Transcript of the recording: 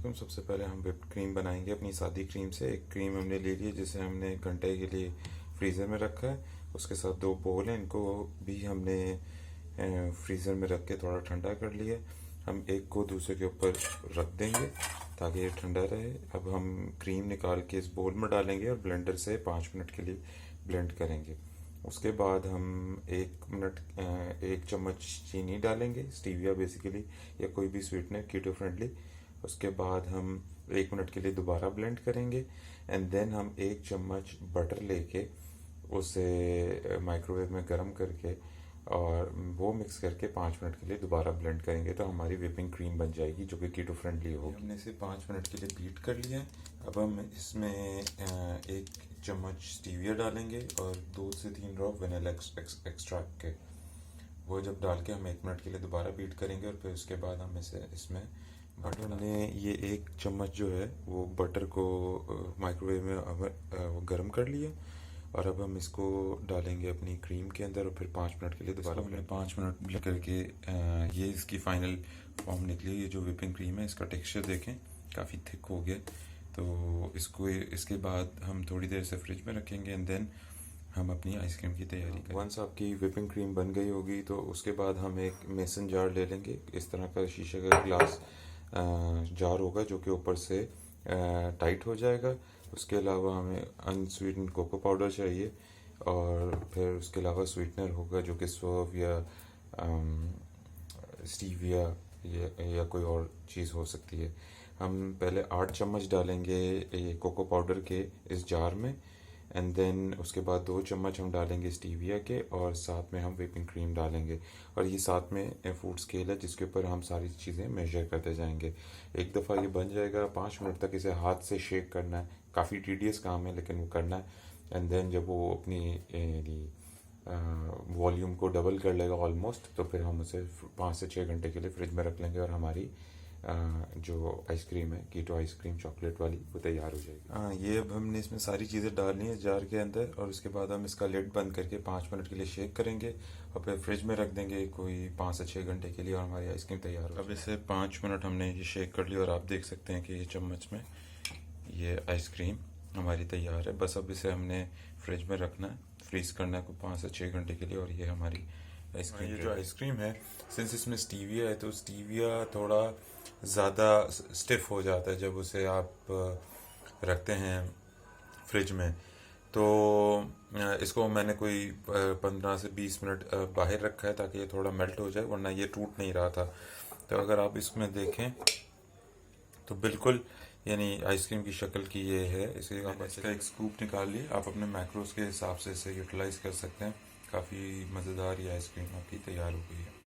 अस्सलामुअलैकुम। सबसे पहले हम व्हिप्ड क्रीम बनाएंगे अपनी सादी क्रीम से। एक क्रीम हमने ले ली है जिसे हमने घंटे के लिए फ्रीज़र में रखा है। उसके साथ दो बोल हैं, इनको भी हमने फ्रीज़र में रख के थोड़ा ठंडा कर लिया। हम एक को दूसरे के ऊपर रख देंगे ताकि ये ठंडा रहे। अब हम क्रीम निकाल के इस बोल में डालेंगे और ब्लेंडर से 5 मिनट के लिए ब्लेंड करेंगे। उसके बाद हम 1 चम्मच चीनी डालेंगे, स्टीविया बेसिकली, या कोई भी स्वीटनर कीटो फ्रेंडली। उसके बाद हम 1 मिनट के लिए दोबारा ब्लेंड करेंगे एंड देन हम 1 चम्मच बटर लेके उसे माइक्रोवेव में गर्म करके और वो मिक्स करके 5 मिनट के लिए दोबारा ब्लेंड करेंगे तो हमारी व्हिपिंग क्रीम बन जाएगी जो कि कीटो फ्रेंडली होगी। हमने इसे 5 मिनट के लिए बीट कर लिया है। अब हम इसमें 1 चम्मच स्टीविया डालेंगे और 2 से 3 ड्रॉप वनीला एक्सट्रैक्ट के। वो जब डाल के हम 1 मिनट के लिए दोबारा बीट करेंगे और फिर उसके बाद हम इसमें बटर, हमने ये 1 चम्मच जो है वो बटर को माइक्रोवेव में गर्म कर लिया और अब हम इसको डालेंगे अपनी क्रीम के अंदर और फिर 5 मिनट के लिए दोबारा हमने 5 मिनट ब्लेंड करके ये इसकी फाइनल फॉर्म निकली। ये जो व्हिपिंग क्रीम है इसका टेक्सचर देखें, काफ़ी थिक हो गया। तो इसके बाद हम थोड़ी देर से फ्रिज में रखेंगे एंड देन हम अपनी आइसक्रीम की तैयारी करेंगे। वंस आपकी व्हिपिंग क्रीम बन गई होगी तो उसके बाद हम एक मेसन जार ले लेंगे। इस तरह का शीशे का ग्लास जार होगा जो कि ऊपर से टाइट हो जाएगा। उसके अलावा हमें अनस्वीटन कोको पाउडर चाहिए और फिर उसके अलावा स्वीटनर होगा जो कि स्वर्व या स्टीविया या कोई और चीज़ हो सकती है। हम पहले 8 चम्मच डालेंगे ये कोको पाउडर के इस जार में एंड देन उसके बाद 2 चम्मच हम डालेंगे स्टीविया के और साथ में हम व्हिपिंग क्रीम डालेंगे। और ये साथ में फूड स्केल है जिसके ऊपर हम सारी चीज़ें मेजर करते जाएंगे। एक दफ़ा ये बन जाएगा, 5 मिनट तक इसे हाथ से शेक करना है। काफ़ी टीडियस काम है लेकिन वो करना है। एंड देन जब वो अपनी वॉल्यूम को डबल कर लेगा ऑलमोस्ट, तो फिर हम उसे 5 से 6 घंटे के लिए फ्रिज में रख लेंगे और हमारी जो आइसक्रीम है कीटो आइसक्रीम चॉकलेट वाली वो तैयार हो जाएगी। ये अब हमने इसमें सारी चीज़ें डालनी है जार के अंदर और उसके बाद हम इसका लिड बंद करके 5 मिनट के लिए शेक करेंगे और फिर फ्रिज में रख देंगे कोई 5 से 6 घंटे के लिए और हमारी आइसक्रीम तैयार हो। अब इसे 5 मिनट हमने ये शेक कर लिया और आप देख सकते हैं कि ये चम्मच में ये आइसक्रीम हमारी तैयार है। बस अब इसे हमने फ्रिज में रखना है, फ्रीज करना है 5 से 6 घंटे के लिए और ये हमारी आइसक्रीम। ये जो आइसक्रीम है, सिंस इसमें स्टीविया है तो स्टीविया थोड़ा ज़्यादा स्टिफ हो जाता है जब उसे आप रखते हैं फ्रिज में। तो इसको मैंने कोई 15 से 20 मिनट बाहर रखा है ताकि ये थोड़ा मेल्ट हो जाए, वरना ये टूट नहीं रहा था। तो अगर आप इसमें देखें तो बिल्कुल यानी आइसक्रीम की शक्ल की ये है। इसे आप इसका एक स्कूप निकाल लिए, आप अपने मैक्रोस के हिसाब से इसे यूटिलाइज कर सकते हैं। काफ़ी मज़ेदार ये आइसक्रीम आपकी तैयार हो गई है।